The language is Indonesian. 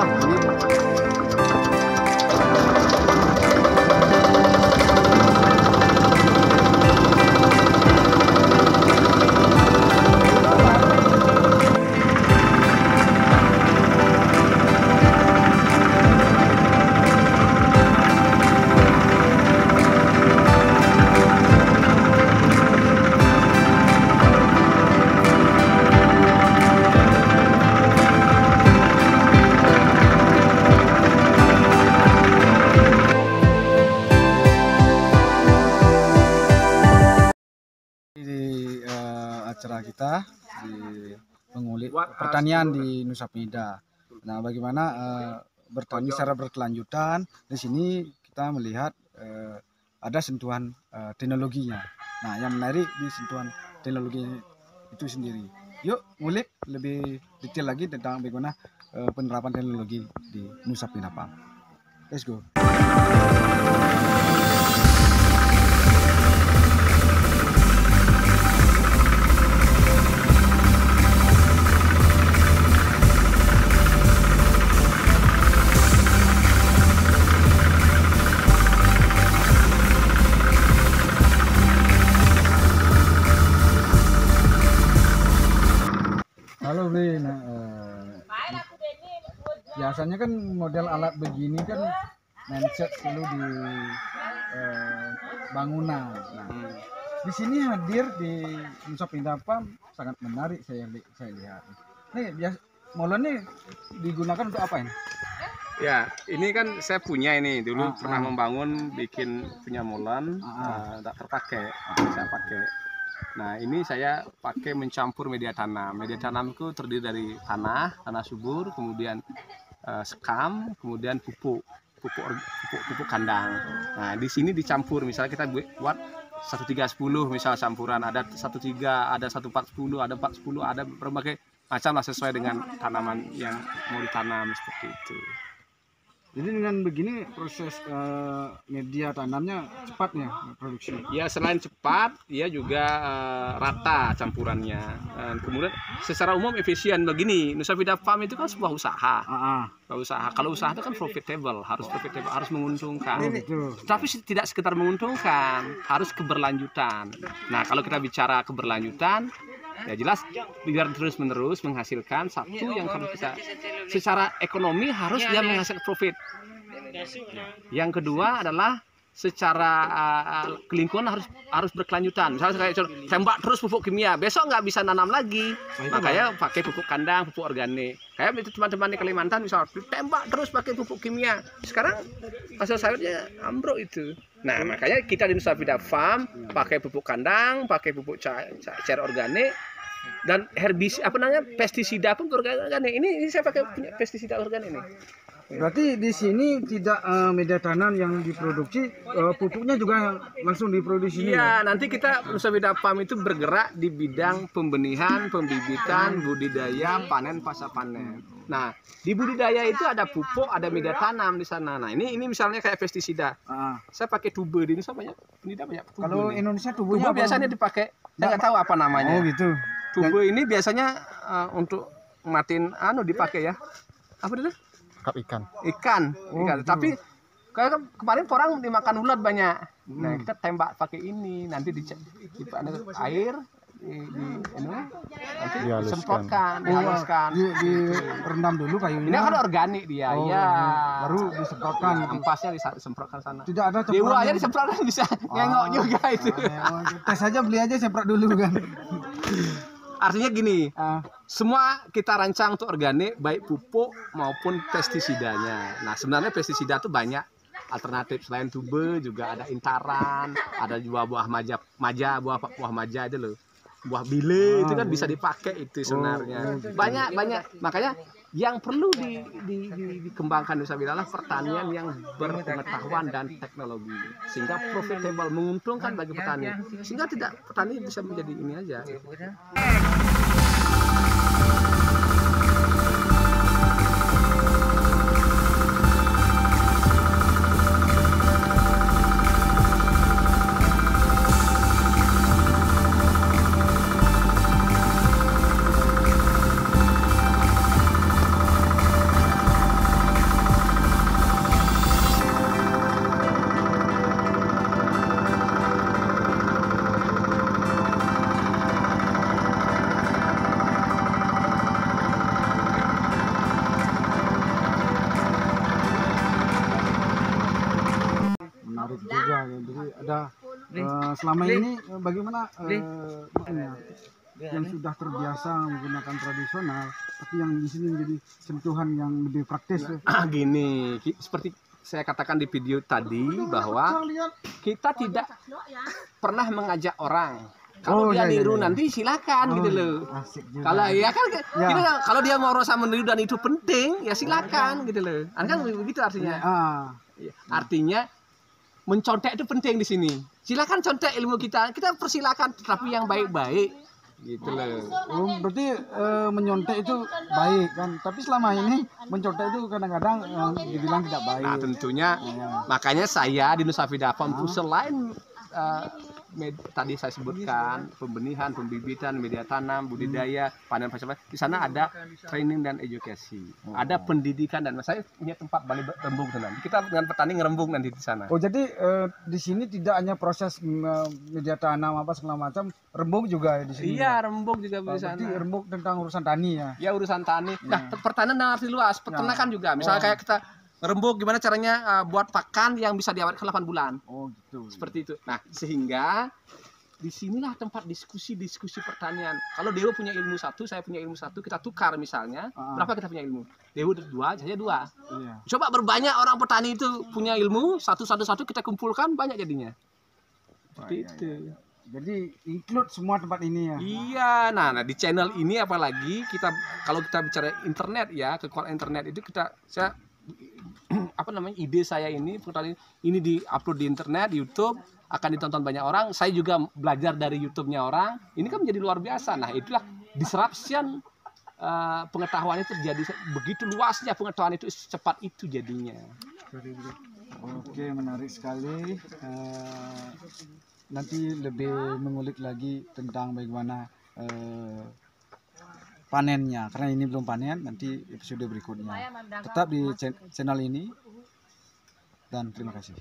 ini. Acara kita di pengulik pertanian di Nusa Penida. Nah, bagaimana bertani secara berkelanjutan. Di sini kita melihat ada sentuhan teknologinya. Nah, yang menarik di sentuhan teknologi itu sendiri. Yuk, ngulik lebih detail lagi tentang bagaimana penerapan teknologi di Nusa Penida Farm. Let's go. Halo Bli, biasanya kan model alat begini kan mindset dulu di bangunan. Nah, di sini hadir di Nusa Penida Farm sangat menarik saya lihat. Nih, molen nih digunakan untuk apa ini? Ya, ini kan saya punya ini dulu pernah membangun punya molen, tidak terpakai, saya pakai. Nah, ini saya pakai mencampur media tanam. Media tanamku terdiri dari tanah subur, kemudian sekam, kemudian pupuk kandang. Nah, di sini dicampur. Misalnya kita buat 1310 misal campuran, ada 13, ada 1410, ada 410, ada berbagai macam lah sesuai dengan tanaman yang mau ditanam seperti itu. Jadi dengan begini proses media tanamnya cepat ya produksi? Ya, selain cepat, dia juga rata campurannya. Dan kemudian secara umum efisien. Begini, Nusa Penida Farm itu kan sebuah usaha. Kalau usaha itu kan profitable, harus menguntungkan. Tapi tidak sekedar menguntungkan, harus keberlanjutan. Nah, kalau kita bicara keberlanjutan, ya jelas biar terus-menerus menghasilkan satu yang harus kita secara ekonomi harus dia menghasilkan profit. Yang kedua adalah secara lingkungan harus berkelanjutan. Misalnya saya tembak terus pupuk kimia, besok nggak bisa nanam lagi. Makanya pakai pupuk kandang, pupuk organik. Kayak itu teman-teman di Kalimantan misalnya tembak terus pakai pupuk kimia. Sekarang hasil sayurnya ambruk itu. Nah, makanya kita di Nusa Penida Farm pakai pupuk kandang, pakai pupuk cair organik, dan pestisida pun organik. Ini saya pakai punya pestisida organik ini. Berarti di sini tidak media tanam yang diproduksi, pupuknya juga langsung diproduksi. Iya, nanti kita Nusa Penida Farm itu bergerak di bidang pembenihan, pembibitan, budidaya, panen, pasca panen. Nah, di budidaya itu ada pupuk, ada media tanam di sana. Nah, ini misalnya kayak pestisida. Saya pakai tube di Nusa banyak tube. Kalau nih. Indonesia tubenya biasanya dipakai, saya nggak tahu apa namanya. Oh gitu. Tube ini biasanya untuk matiin dipakai ya. Apa itu? Ikan. Tapi kayak kemarin orang dimakan ulat banyak. Nah, kita tembak pakai ini, nanti di air nanti disemprotkan, dihaluskan. Direndam dulu kayunya. Ini kan organik dia, baru disemprotkan. Ampasnya disemprotkan sana. Tidak ada dewa aja disemprotkan bisa ngengok juga itu. Tes aja, beli aja semprot dulu kan. Artinya gini, semua kita rancang untuk organik, baik pupuk maupun pestisidanya. Nah, sebenarnya pestisida itu banyak alternatif. Selain tube juga ada intaran, ada buah maja itu loh. Buah bile itu kan bisa dipakai itu sebenarnya. Banyak. Makanya yang perlu dikembangkan di Nusa Penida adalah pertanian yang berpengetahuan dan teknologi, sehingga profitable, menguntungkan bagi petani, sehingga petani bisa menjadi ini aja. ada selama ini bagaimana yang sudah terbiasa menggunakan tradisional, tapi yang di sini menjadi sentuhan yang lebih praktis. Gini, seperti saya katakan di video tadi bahwa kita tidak pernah mengajak orang. Kalau dia niru nanti silakan gitu loh. Kalau ya kan kita, kalau dia mau rasa meniru dan itu penting ya silakan gitu loh. Kan begitu artinya. Artinya mencontek itu penting di sini. Silakan contek ilmu kita persilakan, tetapi yang baik-baik gitu loh. Berarti menyontek itu baik kan, tapi selama ini mencontek itu kadang-kadang dibilang tidak baik. Nah tentunya makanya saya di Nusafida Farm selain tadi saya sebutkan pembenihan, pembibitan, media tanam, budidaya, panen pasca, di sana ada training dan edukasi, ada pendidikan, dan saya punya tempat balik rembuk tenan. Kita dengan petani ngerembuk nanti di sana. Oh jadi di sini tidak hanya proses media tanam apa segala macam, rembuk juga di sini. Iya, rembuk juga di sana. Berarti rembuk tentang urusan tani ya. Ya urusan tani. Nah, pertanian yang arti luas, peternakan juga. Misalnya kayak kita rembuk gimana caranya buat pakan yang bisa diawetkan 8 bulan. Oh gitu. Seperti itu. Nah, sehingga disinilah tempat diskusi pertanian. Kalau Dewo punya ilmu satu, saya punya ilmu satu, kita tukar misalnya. Berapa kita punya ilmu? Dewo 2, saya 2. Iya. Coba berbanyak orang petani itu punya ilmu, satu kita kumpulkan, banyak jadinya. Seperti itu. Iya. Jadi include semua tempat ini ya. Iya, nah di channel ini apalagi kalau kita bicara internet ya, kekuatan internet itu saya ide saya ini di-upload di internet, di YouTube, akan ditonton banyak orang. Saya juga belajar dari YouTube-nya orang. Ini kan menjadi luar biasa. Nah, itulah disruption pengetahuan itu terjadi, begitu luasnya pengetahuan itu, cepat itu jadinya. Oke, menarik sekali. Nanti lebih mengulik lagi tentang bagaimana panennya, karena ini belum panen, nanti episode berikutnya. Tetap di channel ini, dan terima kasih.